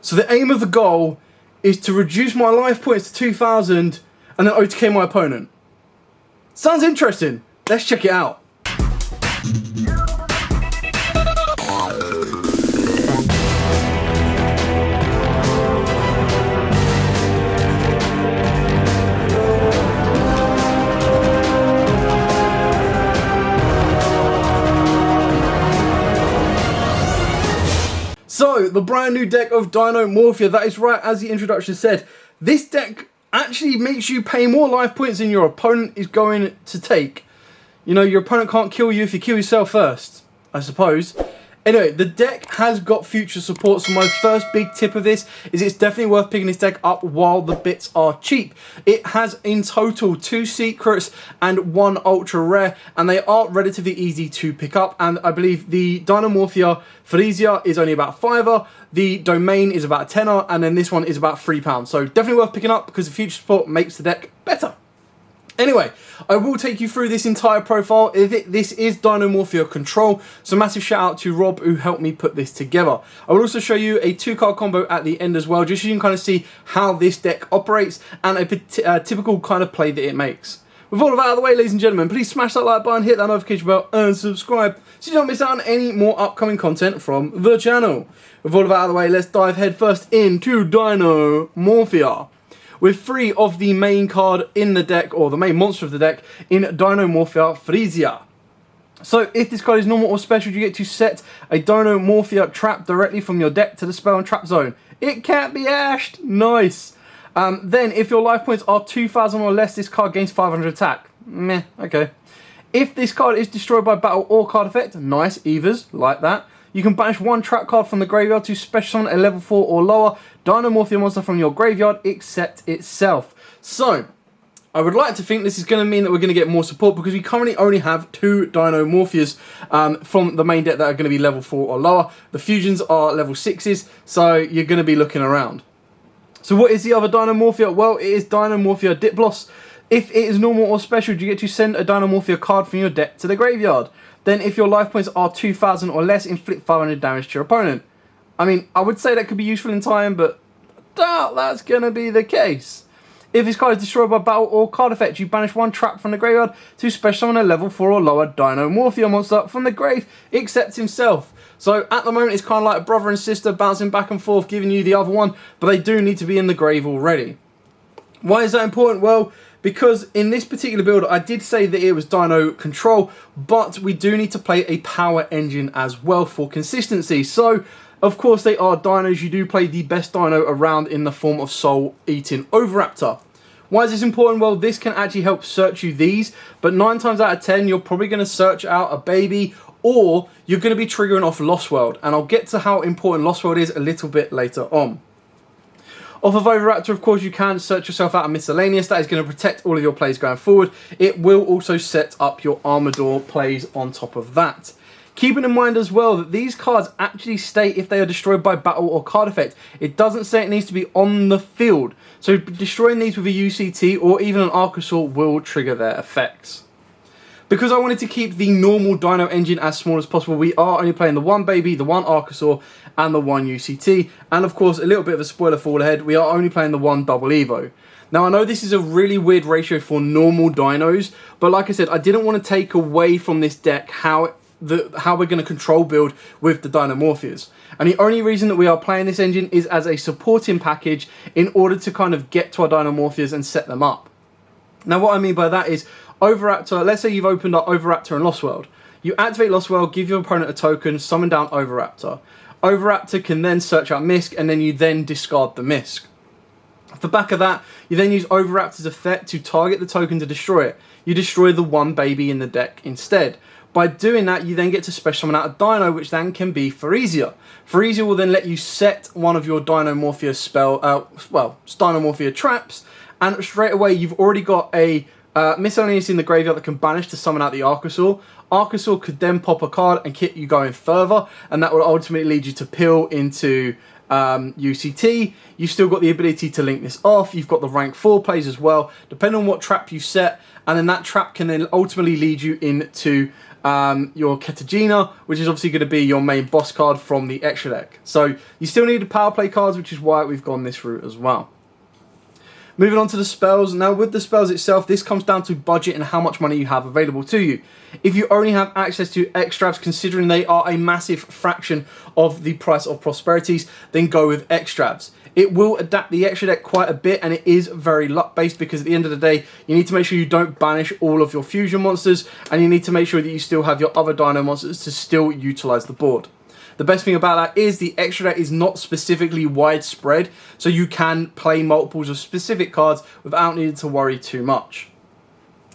So the aim of the goal is to reduce my life points to 2,000 and then OTK my opponent. Sounds interesting. Let's check it out. So, the brand new deck of Dynomorphia, that is right, as the introduction said, this deck actually makes you pay more life points than your opponent is going to take. You know, your opponent can't kill you if you kill yourself first, I suppose. Anyway, the deck has got future support, so my first big tip of this is it's definitely worth picking this deck up while the bits are cheap. It has in total 2 secrets and 1 ultra rare, and they are relatively easy to pick up, and I believe the Dinomorphia Frisia is only about £5, the Domain is about a £10, and then this one is about £3, so definitely worth picking up because the future support makes the deck better. Anyway, I will take you through this entire profile. This is Dinomorphia Control, so massive shout out to Rob who helped me put this together. I will also show you a 2-card combo at the end as well, just so you can kind of see how this deck operates and a typical kind of play that it makes. With all of that out of the way, ladies and gentlemen, please smash that like button, hit that notification bell and subscribe so you don't miss out on any more upcoming content from the channel. With all of that out of the way, let's dive head first into Dinomorphia. With 3 of the main card in the deck, or the main monster of the deck, in Dinomorphia Frisia. So if this card is normal or special, you get to set a Dinomorphia trap directly from your deck to the spell and trap zone. It can't be ashed. Nice. Then if your life points are 2,000 or less, this card gains 500 attack. Meh, okay. If this card is destroyed by battle or card effect, nice, Evas, like that. You can banish 1 trap card from the graveyard to special summon a level 4 or lower Dinomorphia monster from your graveyard, except itself. So, I would like to think this is going to mean that we're going to get more support because we currently only have 2 Dinomorphias from the main deck that are going to be level 4 or lower. The fusions are level 6s, so you're going to be looking around. So what is the other Dinomorphia? Well, it is Dinomorphia Diplos. If it is normal or special, you get to send a Dinomorphia card from your deck to the graveyard. Then if your life points are 2,000 or less, inflict 500 damage to your opponent. I mean, I would say that could be useful in time, but I doubt that's going to be the case. If this card is destroyed by battle or card effect, you banish 1 trap from the graveyard to special summon a level 4 or lower Dinomorphia monster from the grave, except himself. So at the moment it's kind of like a brother and sister bouncing back and forth, giving you the other one, but they do need to be in the grave already. Why is that important? Well, because in this particular build, I did say that it was Dino Control, but we do need to play a power engine as well for consistency. So, of course, they are dinos. You do play the best dino around in the form of Soul Eating Oviraptor. Why is this important? Well, this can actually help search you these, but 9 times out of 10, you're probably going to search out a baby, or you're going to be triggering off Lost World, and I'll get to how important Lost World is a little bit later on. Off of Oviraptor, of course, you can search yourself out a Miscellaneous. That is going to protect all of your plays going forward. It will also set up your Armador plays on top of that. Keeping in mind as well that these cards actually state if they are destroyed by battle or card effect. It doesn't say it needs to be on the field. So destroying these with a UCT or even an Archosaur will trigger their effects. Because I wanted to keep the normal Dino engine as small as possible, we are only playing the 1 baby, the 1 Archosaur, and the 1 UCT. And of course, a little bit of a spoiler for ahead, we are only playing the 1 Double Evo. Now, I know this is a really weird ratio for normal dinos, but like I said, I didn't want to take away from this deck how we're going to control build with the Dinomorphias. And the only reason that we are playing this engine is as a supporting package in order to kind of get to our Dinomorphias and set them up. Now, what I mean by that is, Oviraptor, let's say you've opened up Oviraptor and Lost World. You activate Lost World, give your opponent a token, summon down Oviraptor. Oviraptor can then search out Misk, and then you then discard the Misk. Off the back of that, you then use Oviraptor's effect to target the token to destroy it. You destroy the 1 baby in the deck instead. By doing that, you then get to special summon out a Dino, which then can be Frisia. Frisia will then let you set one of your Dinomorphia Dinomorphia traps, and straight away you've already got a Miscellaneous in the graveyard that can banish to summon out the Archosaur. Archosaur could then pop a card and keep you going further, and that will ultimately lead you to Pill into UCT. You've still got the ability to link this off. You've got the rank 4 plays as well, depending on what trap you set, and then that trap can then ultimately lead you into your Ketagina, which is obviously going to be your main boss card from the extra deck. So you still need the power play cards, which is why we've gone this route as well. Moving on to the spells. Now with the spells itself, this comes down to budget and how much money you have available to you. If you only have access to extras, considering they are a massive fraction of the price of prosperities, then go with extras. It will adapt the extra deck quite a bit, and it is very luck based, because at the end of the day, you need to make sure you don't banish all of your fusion monsters, and you need to make sure that you still have your other dino monsters to still utilize the board. The best thing about that is the extra deck is not specifically widespread, so you can play multiples of specific cards without needing to worry too much.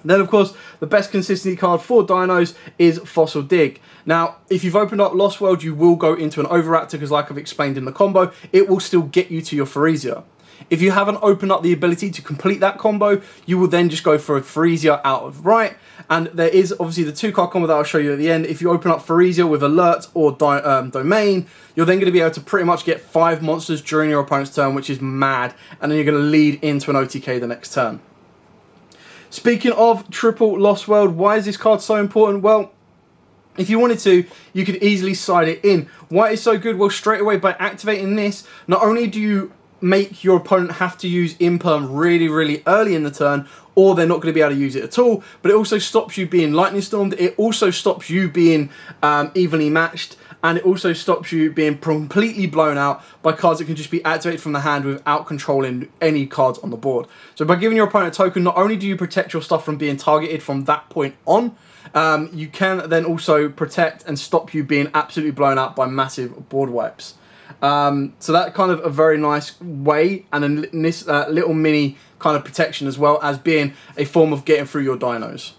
Then, of course, the best consistency card for dinos is Fossil Dig. Now, if you've opened up Lost World, you will go into an Overraptor, because like I've explained in the combo, it will still get you to your Phyresia. If you haven't opened up the ability to complete that combo, you will then just go for a Phyresia outright. And there is obviously the 2-card combo that I'll show you at the end. If you open up Phyresia with Alert or Domain, you're then going to be able to pretty much get 5 monsters during your opponent's turn, which is mad. And then you're going to lead into an OTK the next turn. Speaking of triple Lost World, why is this card so important? Well, if you wanted to, you could easily slide it in. Why it's so good? Well, straight away by activating this, not only do you make your opponent have to use Imperm really, really early in the turn, or they're not going to be able to use it at all, but it also stops you being Lightning Stormed, it also stops you being evenly matched, and it also stops you being completely blown out by cards that can just be activated from the hand without controlling any cards on the board. So by giving your opponent a token, not only do you protect your stuff from being targeted from that point on, you can then also protect and stop you being absolutely blown out by massive board wipes. So that kind of a very nice way, and a this little mini kind of protection as well as being a form of getting through your dinos.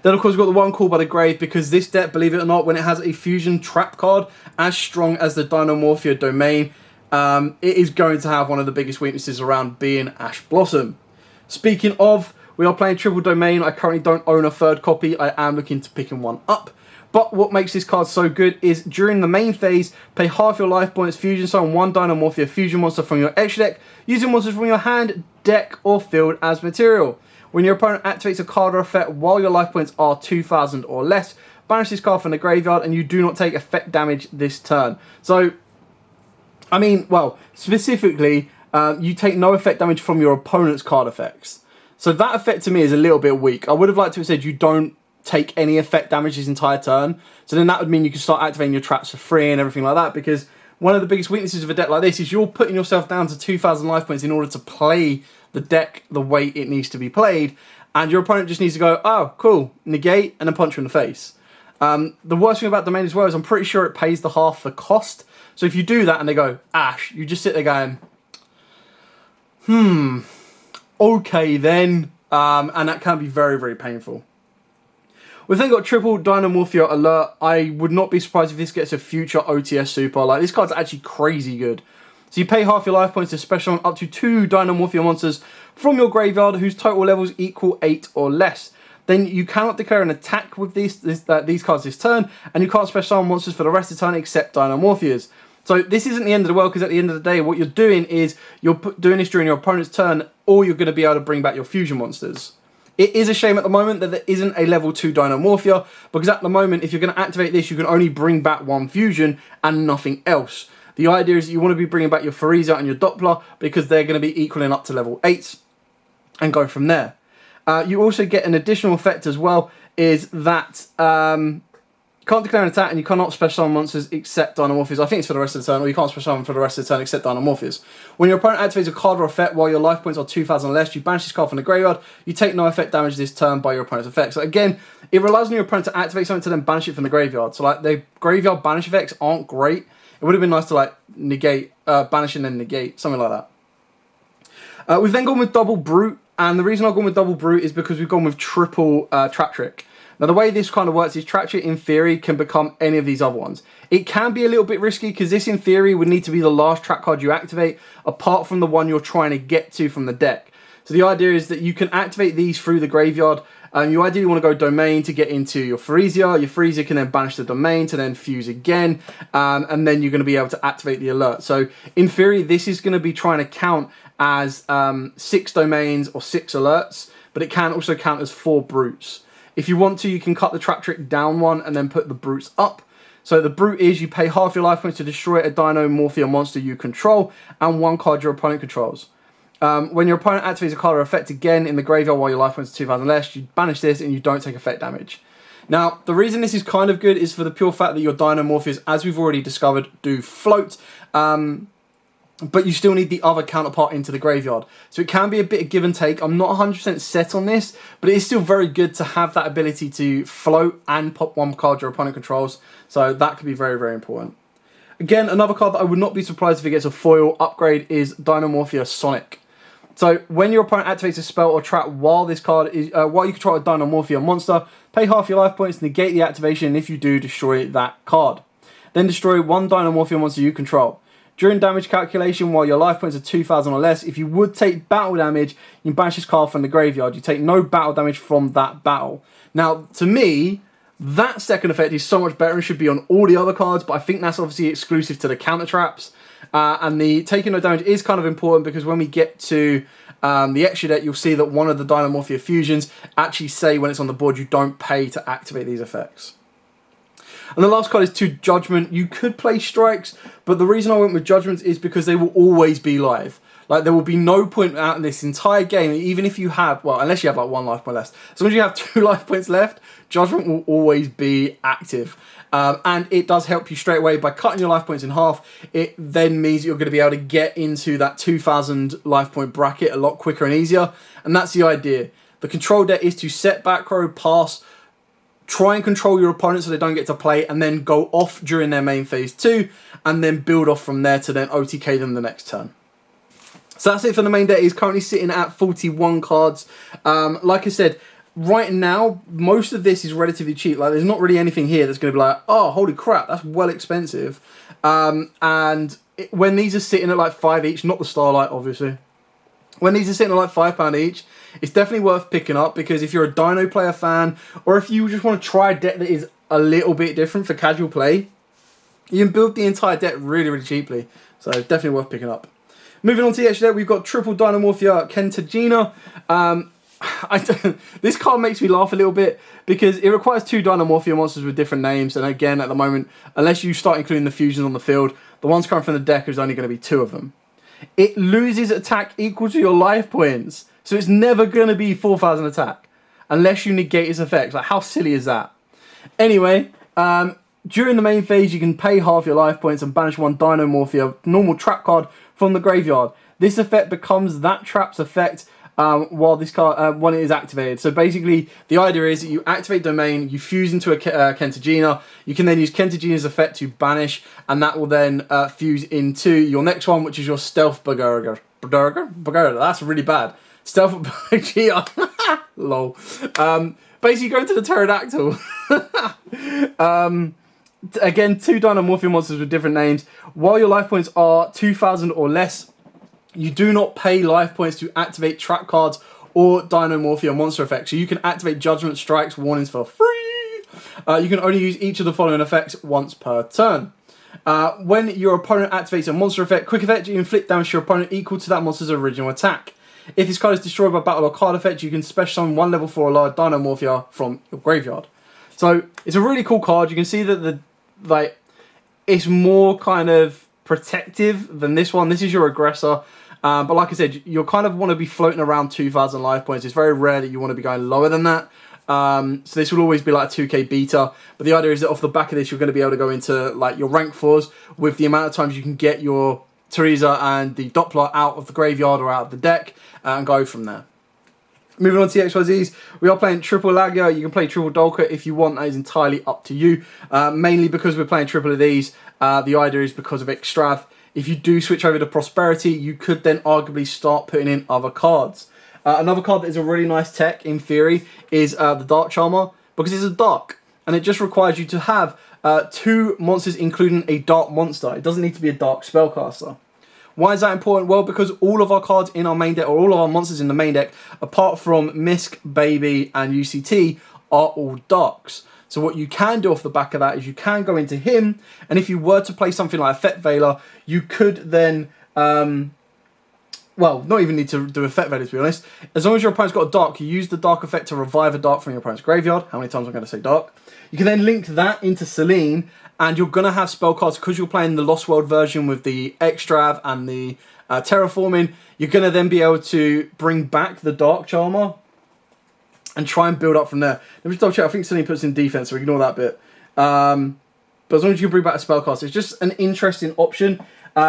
Then of course we've got the one called by the grave, because this deck, believe it or not, when it has a fusion trap card as strong as the Dinomorphia domain, it is going to have one of the biggest weaknesses around, being Ash Blossom. Speaking of, we are playing triple domain. I currently don't own a 3rd copy. I am looking to picking one up. But what makes this card so good is during the main phase, pay half your life points, fusion summon 1 Dinomorphia fusion monster from your extra deck, using monsters from your hand, deck, or field as material. When your opponent activates a card or effect while your life points are 2,000 or less, banish this card from the graveyard, and you do not take effect damage this turn. So, I mean, well, specifically, you take no effect damage from your opponent's card effects. So that effect to me is a little bit weak. I would have liked to have said you don't take any effect damage this entire turn. So then that would mean you can start activating your traps for free and everything like that, because one of the biggest weaknesses of a deck like this is you're putting yourself down to 2,000 life points in order to play the deck the way it needs to be played, and your opponent just needs to go, oh, cool, negate, and then punch you in the face. The worst thing about Domain as well is I'm pretty sure it pays the half the cost. So if you do that and they go, Ash, you just sit there going, okay then, and that can be very, very painful. We've then got triple Dynomorphia Alert. I would not be surprised if this gets a future OTS super. Like, this card's actually crazy good. So you pay half your life points to special on up to 2 Dynomorphia monsters from your graveyard whose total levels equal 8 or less. Then you cannot declare an attack with these cards this turn, and you can't special summon monsters for the rest of the turn except Dynomorphias. So this isn't the end of the world, because at the end of the day, what you're doing is you're doing this during your opponent's turn, or you're going to be able to bring back your fusion monsters. It is a shame at the moment that there isn't a level 2 Dynomorphia, because at the moment, if you're going to activate this, you can only bring back 1 fusion and nothing else. The idea is that you want to be bringing back your Phyresia and your Doppler, because they're going to be equaling up to level 8 and go from there. You also get an additional effect as well, is that can't declare an attack, and you cannot special summon monsters except Dynomorphias. I think it's for the rest of the turn, or you can't special summon for the rest of the turn except Dynomorphias. When your opponent activates a card or effect while your life points are 2,000 or less, you banish this card from the graveyard. You take no effect damage this turn by your opponent's effect. So again, it relies on your opponent to activate something to then banish it from the graveyard. So like, the graveyard banish effects aren't great. It would have been nice to like negate, banish and then negate, something like that. We've then gone with double Brute, and the reason I've gone with double Brute is because we've gone with triple Trap Trick. Now the way this kind of works is Trap Trick in theory can become any of these other ones. It can be a little bit risky, because this in theory would need to be the last trap card you activate, apart from the one you're trying to get to from the deck. So the idea is that you can activate these through the graveyard. You ideally want to go Domain to get into your Phyresia. Your Phyresia can then banish the Domain to then fuse again, and then you're going to be able to activate the Alert. So in theory, this is going to be trying to count as 6 Domains or 6 Alerts, but it can also count as 4 Brutes. If you want to, you can cut the trap trick down one and then put the brutes up. So the brute is you pay half your life points to destroy a Dinomorphia monster you control and one card your opponent controls. When your opponent activates a card or effect again in the graveyard while your life points are 2,000 less, you banish this and you don't take effect damage. Now, the reason this is kind of good is for the pure fact that your Dinomorphias, as we've already discovered, do float. But you still need the other counterpart into the graveyard. So it can be a bit of give and take. I'm not 100% set on this, but it is still very good to have that ability to float and pop one card your opponent controls. So that could be very, very important. Again, another card that I would not be surprised if it gets a foil upgrade is Dinomorphia Sonic. So when your opponent activates a spell or trap while this card is while you control a Dinomorphia monster, pay half your life points, negate the activation, and if you do, destroy that card. Then destroy one Dinomorphia monster you control. During damage calculation, while your life points are 2,000 or less, if you would take battle damage, you banish this card from the graveyard. You take no battle damage from that battle. Now, to me, that second effect is so much better and should be on all the other cards, but I think that's obviously exclusive to the counter traps. And the taking no damage is kind of important because when we get to the extra deck, you'll see that one of the Dynomorphia fusions actually say when it's on the board you don't pay to activate these effects. And the last card is 2 Judgment. You could play Strikes, but the reason I went with Judgments is because they will always be live. Like, there will be no point out in this entire game, even if you have, well, unless you have like 1 life point less. As long as you have 2 life points left, Judgment will always be active. And it does help you straight away by cutting your life points in half. It then means you're going to be able to get into that 2,000 life point bracket a lot quicker and easier. And that's the idea. The control deck is to set back row, pass, try and control your opponent so they don't get to play, and then go off during their main phase 2, and then build off from there to then OTK them the next turn. So that's it for the main deck. It's currently sitting at 41 cards. Like I said, right now, most of this is relatively cheap. Like, there's not really anything here that's going to be like, oh, holy crap, that's well expensive. When these are sitting at like 5 each, not the Starlight, obviously. When these are sitting at like £5 each, it's definitely worth picking up because if you're a Dino player fan, or if you just want to try a deck that is a little bit different for casual play, you can build the entire deck really, really cheaply. So definitely worth picking up. Moving on to the extra deck, we've got triple Dinomorphia Kentagina. This card makes me laugh a little bit because it requires 2 Dinomorphia monsters with different names, and again, at the moment, unless you start including the fusions on the field, the ones coming from the deck is only going to be 2 of them. It loses attack equal to your life points, so it's never going to be 4,000 attack unless you negate its effects. Like, how silly is that? Anyway, during the main phase, you can pay half your life points and banish 1 Dinomorphia normal trap card from the graveyard. This effect becomes that trap's effect while this card when it is activated. So basically, the idea is that you activate domain, you fuse into a Kentagina. You can then use Kentagina's effect to banish, and that will then fuse into your next one, which is your Stealth Burger. That's really bad. Stealth Burger. Lol. Basically, go into the Pterodactyl. Again, 2 Dinomorphia monsters with different names. While your life points are 2,000 or less, you do not pay life points to activate trap cards or Dinomorphia monster effects. So you can activate Judgment, Strikes, Warnings for free. You can only use each of the following effects once per turn. When your opponent activates a monster effect, quick effect, you inflict damage to your opponent equal to that monster's original attack. If this card is destroyed by battle or card effect, you can special summon 1 level 4 or lower Dinomorphia from your graveyard. So it's a really cool card. You can see that it's more kind of protective than this one. This is your aggressor. But like I said, you'll kind of want to be floating around 2,000 life points. It's very rare that you want to be going lower than that. So this will always be like a 2k beta. But the idea is that off the back of this, you're going to be able to go into like your rank 4s with the amount of times you can get your Teresa and the Doppler out of the graveyard or out of the deck and go from there. Moving on to the XYZs, we are playing triple Lagia. You can play triple Dolka if you want. That is entirely up to you. Mainly because we're playing triple of these, the idea is because of Extrav. If you do switch over to Prosperity, you could then arguably start putting in other cards. Another card that is a really nice tech, in theory, is the Dark Charmer, because it's a dark, and it just requires you to have 2 monsters, including a dark monster. It doesn't need to be a dark spellcaster. Why is that important? Well, because all of our cards in our main deck, or all of our monsters in the main deck, apart from Misk, Baby, and UCT, are all darks. So what you can do off the back of that is you can go into him, and if you were to play something like a Fet Veiler, you could then well, not even need to do effect value, to be honest. As long as your opponent's got a dark, you use the dark effect to revive a dark from your opponent's graveyard. How many times am I going to say dark? You can then link that into Selene, and you're going to have spell cards, because you're playing the Lost World version with the Extrav and the Terraforming. You're going to then be able to bring back the Dark Charmer and try and build up from there. Let me just double check. I think Selene puts in defense, so ignore that bit. But as long as you can bring back a spellcast, it's just an interesting option.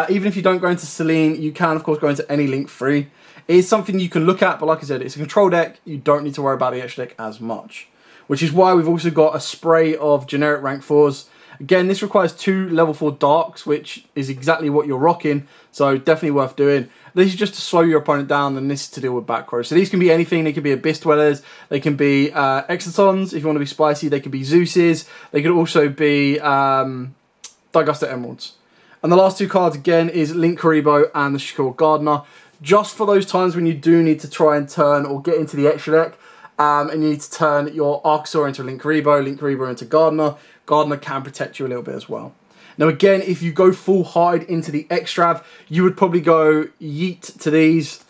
Even if you don't go into Selene, you can, of course, go into any Link 3. It is something you can look at, but like I said, it's a control deck. You don't need to worry about the extra deck as much. Which is why we've also got a spray of generic rank 4s. Again, this requires 2 level 4 darks, which is exactly what you're rocking. So definitely worth doing. This is just to slow your opponent down, and this is to deal with back row. So these can be anything. They can be Abyss Dwellers. They can be Exotons, if you want to be spicy. They could be Zeus's. They could also be Digested Emeralds. And the last 2 cards, again, is Link Karibo and the Shakur Gardener. Just for those times when you do need to try and turn or get into the extra deck, and you need to turn your Archosaur into Link Karibo into Gardener. Gardener can protect you a little bit as well. Now again, if you go full hide into the Extrav, you would probably go yeet to these,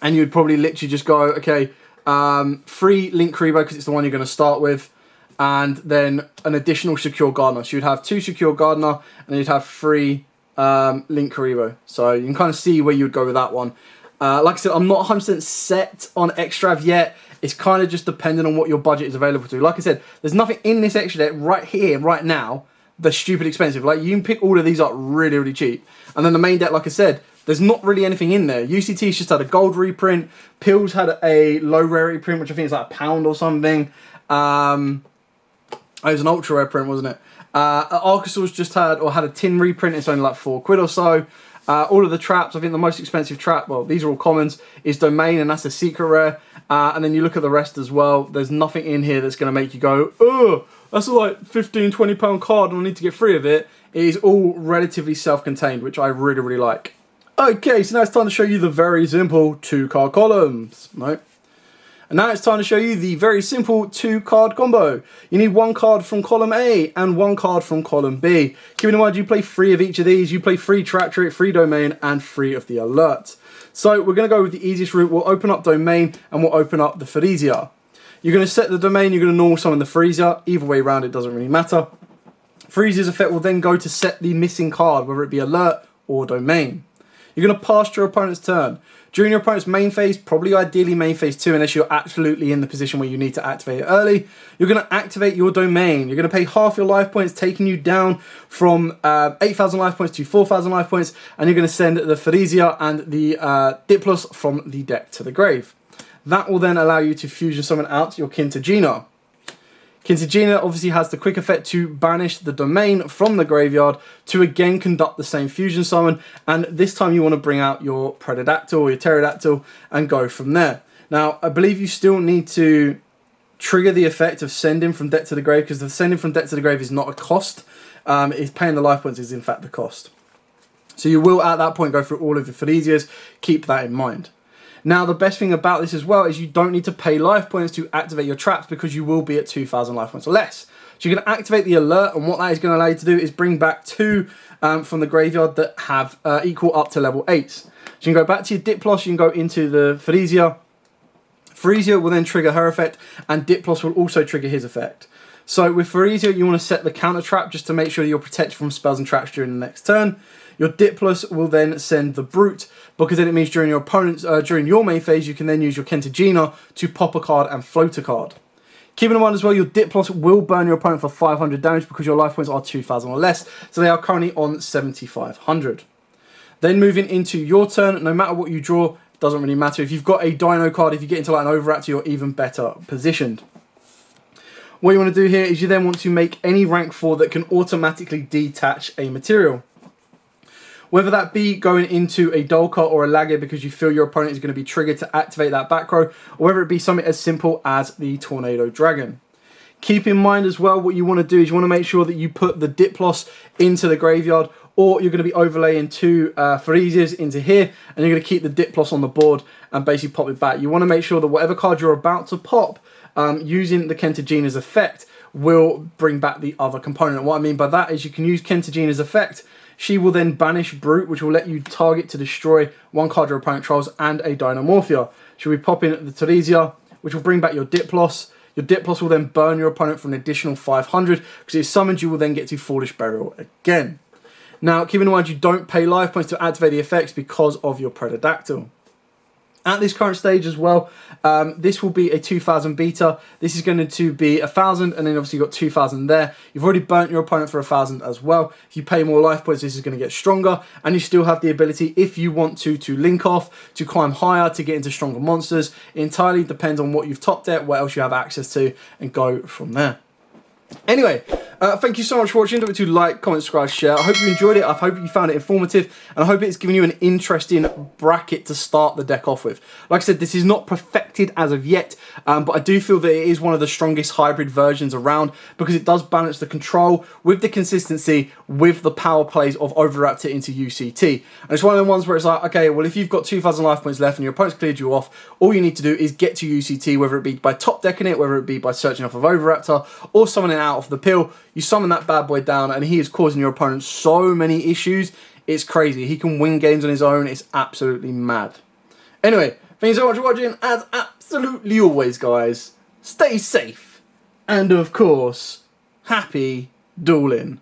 and you would probably literally just go, okay, 3 Link Karibo, because it's the one you're going to start with, and then an additional Secure Gardener. So you'd have 2 Secure Gardener, and you'd have 3 Link Karibo. So you can kind of see where you would go with that one. Like I said, I'm not 100% set on Extrav yet. It's kind of just dependent on what your budget is available to. Like I said, there's nothing in this extra deck right here, right now, that's stupid expensive. Like, you can pick all of these up really, really cheap. And then the main deck, like I said, there's not really anything in there. UCT's just had a gold reprint. Pills had a low rarity print, which I think is like £1 or something. It was an ultra rare print, wasn't it? Archosaur's just had a tin reprint. It's only like £4 or so. All of the traps, I think the most expensive trap, well, these are all commons, is Domain, and that's a secret rare. And then you look at the rest as well, there's nothing in here that's going to make you go, oh, that's a like £15, £20 card and I need to get free of it. It is all relatively self-contained, which I really, really like. Okay, so now it's time to show you the very simple 2-card columns. No. And now it's time to show you the very simple 2-card combo. You need 1 card from column A and 1 card from column B. Keeping in mind, you play 3 of each of these. You play 3 Track Trick, 3 Domain, and 3 of the Alert. So we're going to go with the easiest route. We'll open up Domain and we'll open up the Freesia. You're going to set the Domain, you're going to normal summon the Freesia. Either way around, it doesn't really matter. Freesia's effect will then go to set the missing card, whether it be Alert or Domain. You're going to pass your opponent's turn. During your opponent's main phase, probably ideally main phase 2, unless you're absolutely in the position where you need to activate it early, you're going to activate your Domain. You're going to pay half your life points, taking you down from 8,000 life points to 4,000 life points, and you're going to send the Freesia and the Diplos from the deck to the grave. That will then allow you to fusion summon out your Kintagina. Kintagina obviously has the quick effect to banish the Domain from the graveyard to again conduct the same fusion summon, and this time you want to bring out your Predadactyl or your Pterodactyl and go from there. Now, I believe you still need to trigger the effect of sending from deck to the grave, because the sending from deck to the grave is not a cost. It's paying the life points is in fact the cost. So you will at that point go through all of the Freesias. Keep that in mind. Now, the best thing about this as well is you don't need to pay life points to activate your traps, because you will be at 2,000 life points or less. So you're going to activate the Alert, and what that is going to allow you to do is bring back 2 from the graveyard that have equal up to level 8s. So you can go back to your Diplos, you can go into the Freesia. Freesia will then trigger her effect, and Diplos will also trigger his effect. So with Freesia, you want to set the counter trap just to make sure you're protected from spells and traps during the next turn. Your Diplos will then send the Brute, because then it means during your main phase, you can then use your Kintagina to pop a card and float a card. Keep in mind as well, your Diplos will burn your opponent for 500 damage because your life points are 2,000 or less, so they are currently on 7,500. Then moving into your turn, no matter what you draw, doesn't really matter. If you've got a Dino card, if you get into like an Overactor, you're even better positioned. What you want to do here is you then want to make any rank 4 that can automatically detach a material. Whether that be going into a Dolka or a Lagger because you feel your opponent is going to be triggered to activate that back row, or whether it be something as simple as the Tornado Dragon. Keep in mind as well, what you want to do is you want to make sure that you put the Diplos into the graveyard, or you're going to be overlaying 2 Freesias into here, and you're going to keep the Diplos on the board and basically pop it back. You want to make sure that whatever card you're about to pop, using the Kentagina's effect, will bring back the other component. And what I mean by that is you can use Kentagina's effect. she will then banish Brute, which will let you target to destroy one card your opponent controls and a Dinomorphia. She'll be popping the Teresia, which will bring back your Diplos. Your Diplos will then burn your opponent for an additional 500, because it's summoned, you will then get to Foolish Burial again. Now, keep in mind you don't pay life points to activate the effects because of your Predadactyl. At this current stage as well, this will be a 2000 beta. This is going to be 1000, and then obviously you've got 2000 there. You've already burnt your opponent for 1000 as well. If you pay more life points, this is going to get stronger, and you still have the ability, if you want to link off, to climb higher, to get into stronger monsters. It entirely depends on what you've topped at, what else you have access to, and go from there. Anyway, thank you so much for watching. Don't forget to like, comment, subscribe, share. I hope you enjoyed it. I hope you found it informative, and I hope it's given you an interesting bracket to start the deck off with. Like I said, this is not perfected as of yet, but I do feel that it is one of the strongest hybrid versions around, because it does balance the control with the consistency with the power plays of Overraptor into UCT. And it's one of the ones where it's like, okay, well, if you've got 2000 life points left and your opponent's cleared you off, all you need to do is get to UCT, whether it be by top decking it, whether it be by searching off of Overraptor, or summoning out of the pill. You summon that bad boy down, and he is causing your opponent so many issues. It's crazy. He can win games on his own. It's absolutely mad. Anyway, thank you so much for watching. As absolutely always, guys, stay safe. And of course, happy dueling.